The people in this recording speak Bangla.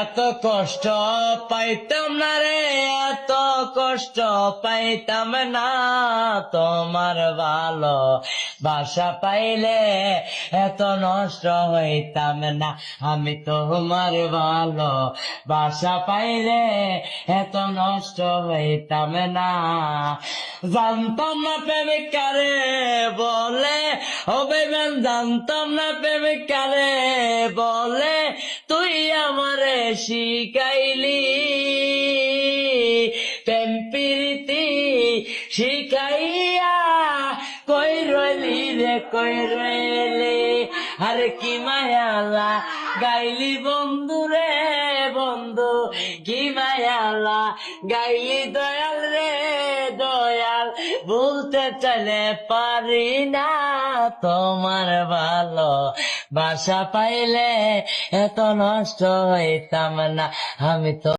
এত কষ্ট পাইতাম না রে, এত কষ্ট পাইতাম না, তোমার ভালো বাসা পাইলে এত নষ্ট হইতাম না। আমি তোমার ভালো বাসা পাইলে এত নষ্ট হইতাম না। জানতাম না প্রেমিক কারে বলে, ও বেবেন জানতাম না প্রেমিক কারে বলে, তুই আমারে শিখাইলি প্রেম প্রীতি শিখাইয়া, কই রইলি রে কই রইলি, আরে কি মায়ালা গাইলি বন্ধু রে বন্ধু, কি মায়ালা গাইলি দয়াল রে দয়াল, বলতে চাইলে পারি না, তোমার ভালো বাসা পাইলে এত নষ্ট হইতাম না। আমি তো